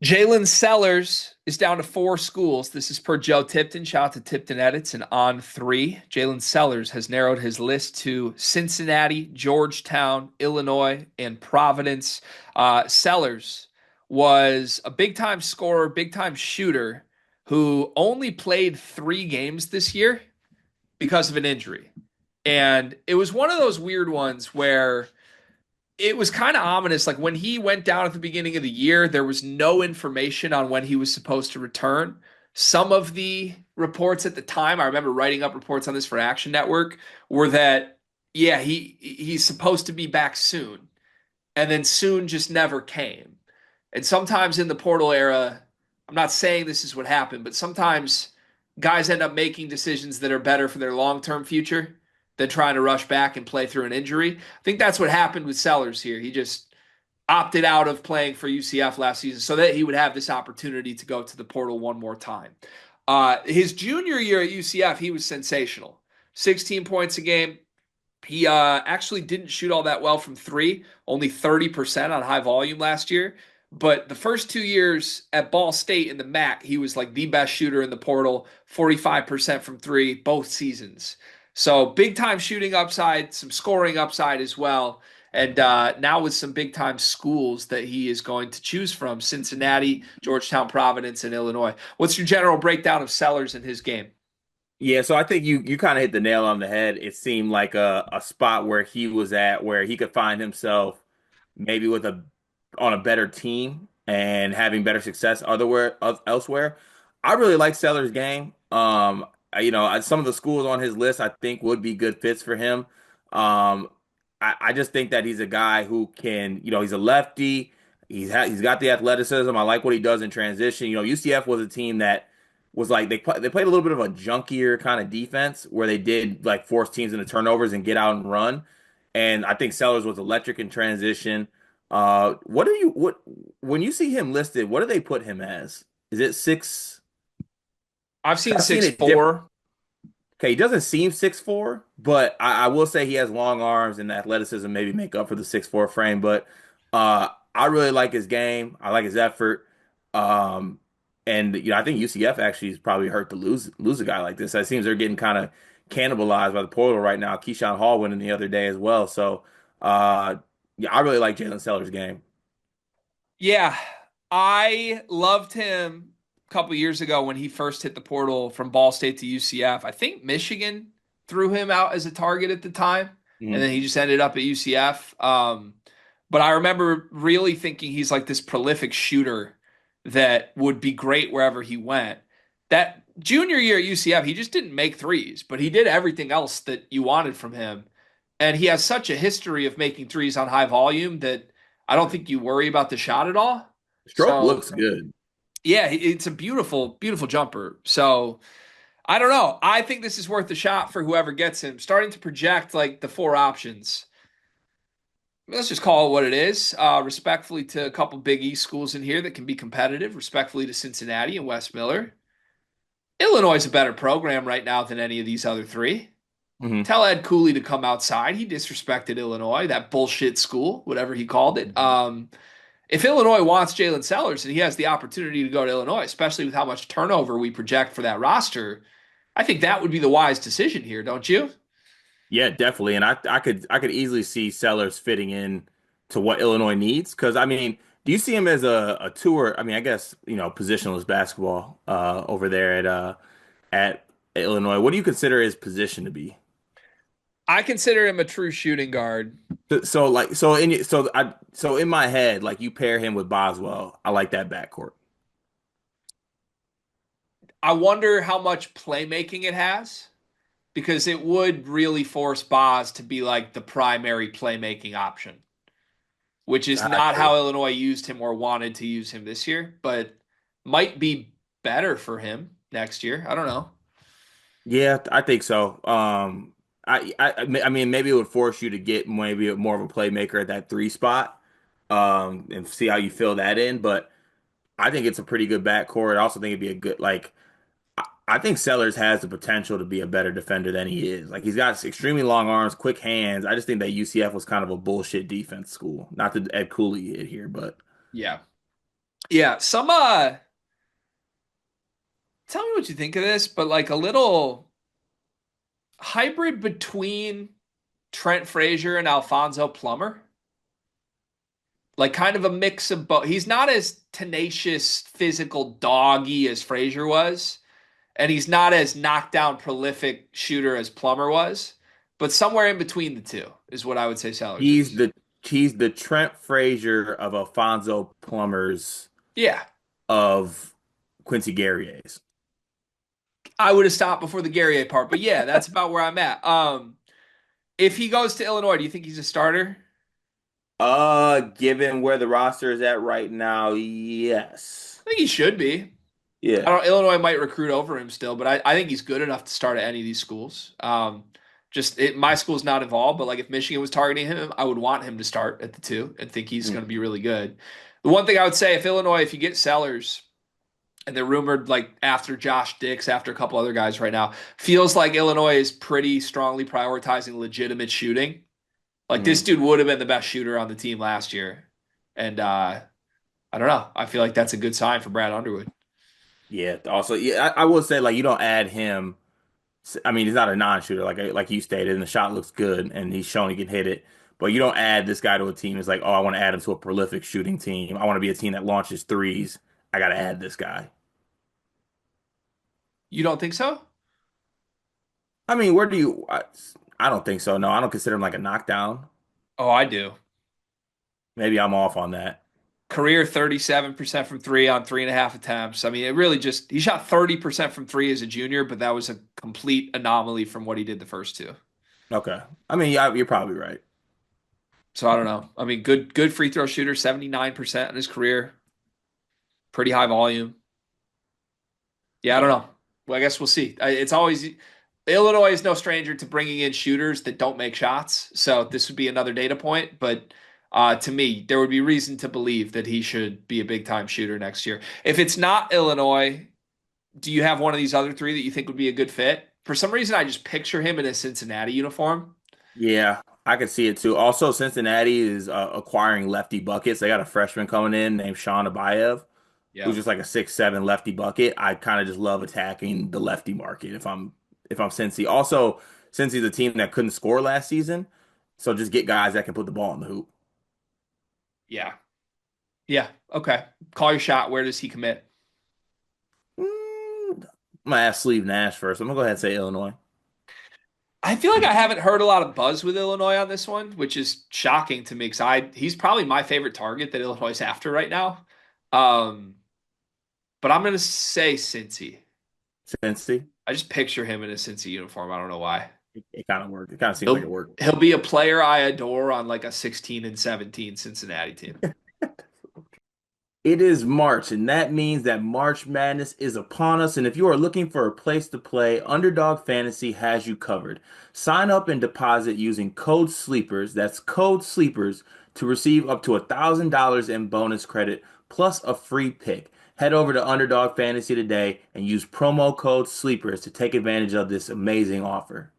Jaylin Sellers is down to four schools. This is per Joe Tipton. Shout out to Tipton Edits and On Three. Jaylin Sellers has narrowed his list to Cincinnati, Georgetown, Illinois, and Providence. Sellers was a big time scorer, big time shooter who only played 3 games this year because of an injury. And it was one of those weird ones where it was kind of ominous. Like when he went down at the beginning of the year, there was no information on when he was supposed to return. Some of the reports at the time, I remember writing up reports on this for Action Network, were that yeah, he's supposed to be back soon, and then soon just never came. And sometimes in the portal era, I'm not saying this is what happened, but sometimes guys end up making decisions that are better for their long-term future than trying to rush back and play through an injury. I think that's what happened with Sellers here. He just opted out of playing for UCF last season so that he would have this opportunity to go to the portal one more time. His junior year at UCF, he was sensational. 16 points a game. He actually didn't shoot all that well from three, only 30% on high volume last year. But the first 2 years at Ball State in the MAC, he was like the best shooter in the portal, 45% from three, both seasons. So big time shooting upside, some scoring upside as well. And now with some big time schools that he is going to choose from: Cincinnati, Georgetown, Providence, and Illinois. What's your general breakdown of Sellers in his game? Yeah, so I think you kind of hit the nail on the head. It seemed like a spot where he was at where he could find himself maybe with a on a better team and having better success elsewhere. I really like Sellers' game. Some of the schools on his list I think would be good fits for him. I just think that he's a guy who can, he's a lefty. He's got the athleticism. I like what he does in transition. UCF was a team that was like they played a little bit of a junkier kind of defense where they did like force teams into turnovers and get out and run. And I think Sellers was electric in transition. What when you see him listed, what do they put him as? Is it six? I've seen I've seen six it different. four. Okay, he doesn't seem 6'4", but I will say he has long arms and athleticism maybe make up for the 6'4" frame. But I really like his game. I like his effort. Um, and I think UCF actually is probably hurt to lose a guy like this. It seems they're getting kind of cannibalized by the portal right now. Keyshawn Hall winning the other day as well. So yeah, I really like Jaylin Sellers' game. Yeah, I loved him a couple years ago when he first hit the portal from Ball State to UCF. I think Michigan threw him out as a target at the time, and Mhm. then he just ended up at UCF. But I remember really thinking he's like this prolific shooter that would be great wherever he went. That junior year at UCF, he just didn't make threes, but he did everything else that you wanted from him. And he has such a history of making threes on high volume that I don't think you worry about the shot at all. Stroke So looks good. yeah, it's a beautiful, beautiful jumper. So I don't know. I think this is worth a shot for whoever gets him. Starting to project like the four options. Let's just call it what it is. Respectfully to a couple Big East schools in here that can be competitive. Respectfully to Cincinnati and West Miller. Illinois is a better program right now than any of these other three. Mhm. Tell Ed Cooley to come outside. He disrespected Illinois, that bullshit school, whatever he called it. If Illinois wants Jaylin Sellers and he has the opportunity to go to Illinois, especially with how much turnover we project for that roster, I think that would be the wise decision here, don't you? Yeah, definitely. And I could easily see Sellers fitting in to what Illinois needs. Because I mean, do you see him as a tour? I mean, I guess, positionless basketball over there at Illinois. What do you consider his position to be? I consider him a true shooting guard. So in my head, like you pair him with Boswell, I like that backcourt. I wonder how much playmaking it has because it would really force Boz to be like the primary playmaking option, which is not Gotcha. how Illinois used him or wanted to use him this year, but might be better for him next year. I don't know. Yeah, I think so. I mean, maybe it would force you to get maybe more of a playmaker at that three spot, and see how you fill that in. But I think it's a pretty good backcourt. I also think it'd be a good I think Sellers has the potential to be a better defender than he is. Like he's got extremely long arms, quick hands. I just think that UCF was kind of a bullshit defense school. Not that Ed Cooley hit here, but Yeah. Yeah, some tell me what you think of this, but like a little hybrid between Trent Frazier and Alfonso Plummer. Like kind of a mix of both. He's not as tenacious, physical, doggy as Frazier was, and he's not as knockdown, prolific shooter as Plummer was, but somewhere in between the two is what I would say Sellers He's is. the he's the Trent Frazier of Alfonso Plumbers Yeah, of Quincy Guerrier's. I would have stopped before the Guerrier part, but yeah, that's about where I'm at. If he goes to Illinois, do you think he's a starter? Given where the roster is at right now, yes. I think he should be. I Yeah. don't. Illinois might recruit over him still, but I think he's good enough to start at any of these schools. My school's not involved, but like if Michigan was targeting him, I would want him to start at the two and think he's going to Mm, be really good. The one thing I would say, if Illinois, if you get Sellers, and they're rumored like after Josh Dix, after a couple other guys right now, feels like Illinois is pretty strongly prioritizing legitimate shooting. Like this mm. dude would have been the best shooter on the team last year, and I don't know. I feel like that's a good sign for Brad Underwood. Yeah. Also, yeah, I will say like you don't add him. I mean, he's not a non-shooter like you stated, and the shot looks good, and he's shown he can hit it. But you don't add this guy to a team. It's like, oh, I want to add him to a prolific shooting team. I want to be a team that launches threes. I got to add this guy. You don't think so? I mean, where do you? I don't think so. No, I don't consider him like a knockdown. Oh, I do. Maybe I'm off on that. Career 37% from three on 3.5 attempts. I mean, it really just, he shot 30% from three as a junior, but that was a complete anomaly from what he did the first two. Okay. I mean, yeah, you're probably right. So I don't know. I mean, good free throw shooter, 79% in his career, pretty high volume. Yeah, I don't Yeah. know. Well, I guess we'll see. It's always, Illinois is no stranger to bringing in shooters that don't make shots. So this would be another data point. But to me, there would be reason to believe that he should be a big time shooter next year. If it's not Illinois, do you have one of these other three that you think would be a good fit? For some reason, I just picture him in a Cincinnati uniform. Yeah, I could see it too. Also, Cincinnati is acquiring lefty buckets. They got a freshman coming in named Sean Abayev, who's Yeah. just like a 6'7" lefty bucket. I kind of just love attacking the lefty market if I'm Cincy. Also, Cincy's a team that couldn't score last season, so just get guys that can put the ball in the hoop. Yeah. Yeah. Okay. Call your shot. Where does he commit? I'm gonna ask Sleeve Nash first. I'm gonna go ahead and say Illinois. I feel like I haven't heard a lot of buzz with Illinois on this one, which is shocking to me because he's probably my favorite target that Illinois is after right now. Um, but I'm gonna say Cincy. Cincy. I just picture him in a Cincy uniform. I don't know why. It kind of worked. It kind of seems like it He'll worked. he'll be a player I adore on like a 16 and 17 Cincinnati team. It is March, and that means that March Madness is upon us. And if you are looking for a place to play, Underdog Fantasy has you covered. Sign up and deposit using code SLEEPERS, that's code SLEEPERS, to receive up to $1,000 in bonus credit plus a free pick. Head over to Underdog Fantasy today and use promo code SLEEPERS to take advantage of this amazing offer.